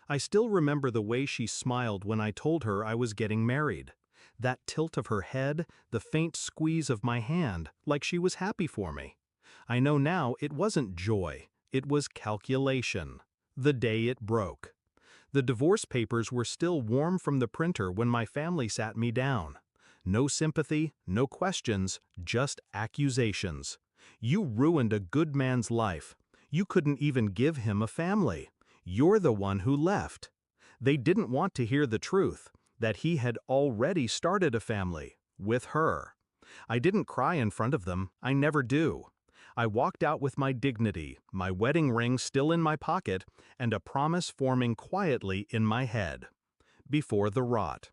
I still remember the way she smiled when I told her I was getting married. That tilt of her head, the faint squeeze of my hand, like she was happy for me. I know now it wasn't joy, it was calculation. The day it broke. The divorce papers were still warm from the printer when my family sat me down. No sympathy, no questions, just accusations. You ruined a good man's life. You couldn't even give him a family. You're the one who left. They didn't want to hear the truth, that he had already started a family, with her. I didn't cry in front of them, I never do. I walked out with my dignity, my wedding ring still in my pocket, and a promise forming quietly in my head. Before the rot.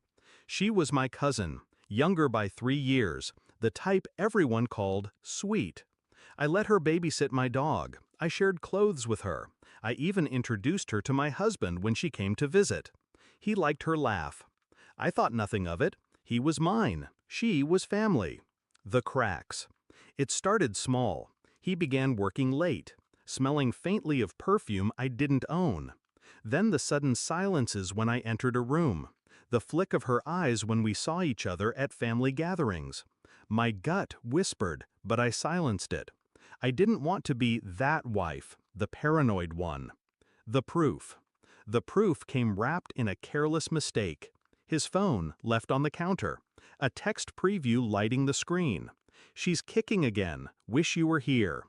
She was my cousin, younger by 3 years, the type everyone called sweet. I let her babysit my dog. I shared clothes with her. I even introduced her to my husband when she came to visit. He liked her laugh. I thought nothing of it. He was mine. She was family. The cracks. It started small. He began working late, smelling faintly of perfume I didn't own. Then the sudden silences when I entered a room. The flick of her eyes when we saw each other at family gatherings. My gut whispered, but I silenced it. I didn't want to be that wife, the paranoid one. The proof. The proof came wrapped in a careless mistake. His phone left on the counter. A text preview lighting the screen. She's kicking again, wish you were here.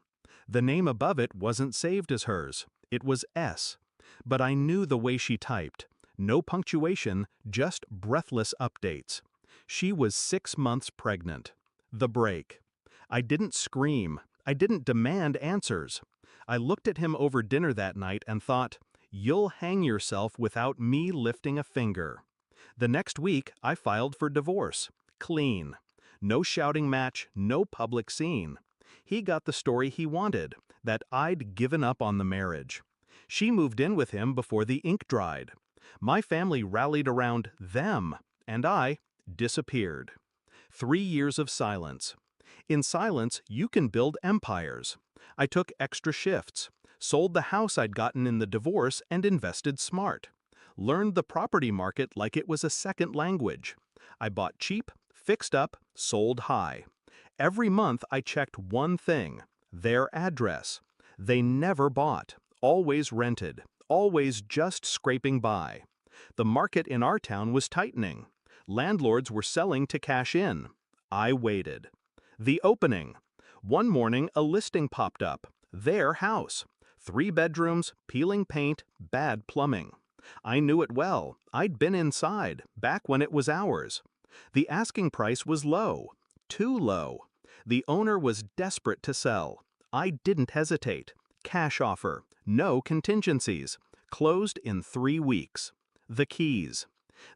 The name above it wasn't saved as hers. It was S. But I knew the way she typed. No punctuation, just breathless updates. She was 6 months pregnant. The break. I didn't scream. I didn't demand answers. I looked at him over dinner that night and thought, you'll hang yourself without me lifting a finger. The next week, I filed for divorce. Clean. No shouting match, no public scene. He got the story he wanted, that I'd given up on the marriage. She moved in with him before the ink dried. My family rallied around them, and I disappeared. 3 years of silence. In silence, you can build empires. I took extra shifts, sold the house I'd gotten in the divorce and invested smart. Learned the property market like it was a second language. I bought cheap, fixed up, sold high. Every month I checked one thing, their address. They never bought, always rented, always just scraping by. The market in our town was tightening. Landlords were selling to cash in. I waited. The opening. One morning a listing popped up. Their house. 3 bedrooms, peeling paint, bad plumbing. I knew it well. I'd been inside, back when it was ours. The asking price was low. Too low. The owner was desperate to sell. I didn't hesitate. Cash offer. No contingencies. Closed in 3 weeks. The keys.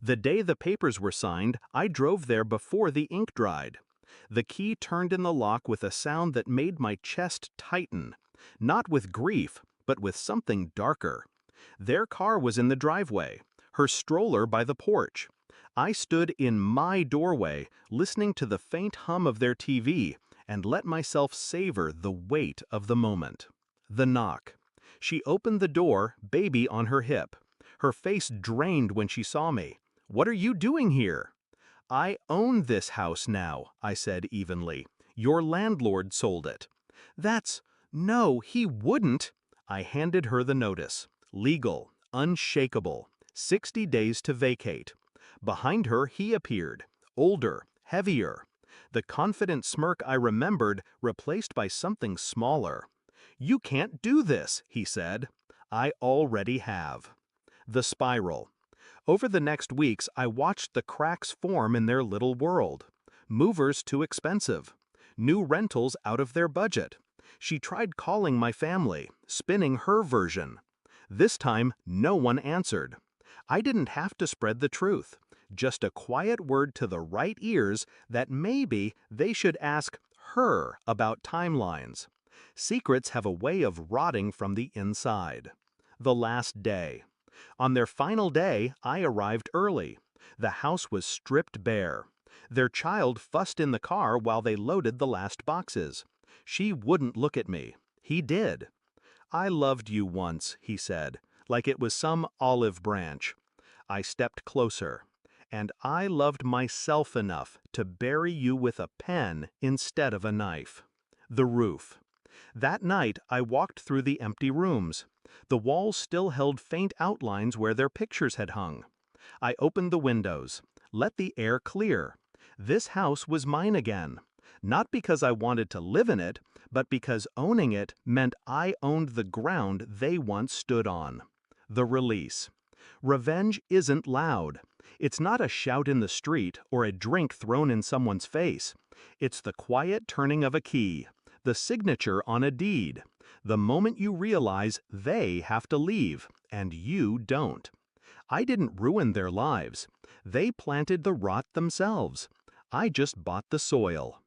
The day the papers were signed, I drove there before the ink dried. The key turned in the lock with a sound that made my chest tighten. Not with grief, but with something darker. Their car was in the driveway, her stroller by the porch. I stood in my doorway, listening to the faint hum of their TV, and let myself savor the weight of the moment. The knock. She opened the door, baby on her hip. Her face drained when she saw me. "What are you doing here?" "I own this house now," I said evenly. "Your landlord sold it." No, he wouldn't." I handed her the notice. Legal, unshakable, 60 days to vacate. Behind her he appeared, older, heavier. The confident smirk I remembered replaced by something smaller. "You can't do this," he said. "I already have." The spiral. Over the next weeks, I watched the cracks form in their little world. Movers too expensive. New rentals out of their budget. She tried calling my family, spinning her version. This time, no one answered. I didn't have to spread the truth, just a quiet word to the right ears that maybe they should ask her about timelines. Secrets have a way of rotting from the inside. The last day. On their final day, I arrived early. The house was stripped bare. Their child fussed in the car while they loaded the last boxes. She wouldn't look at me. He did. "I loved you once," he said. like it was some olive branch. I stepped closer. And I loved myself enough to bury you with a pen instead of a knife. The roof. That night, I walked through the empty rooms. The walls still held faint outlines where their pictures had hung. I opened the windows, let the air clear. This house was mine again. Not because I wanted to live in it, but because owning it meant I owned the ground they once stood on. The release. Revenge isn't loud. It's not a shout in the street or a drink thrown in someone's face. It's the quiet turning of a key, the signature on a deed, the moment you realize they have to leave, and you don't. I didn't ruin their lives. They planted the rot themselves. I just bought the soil.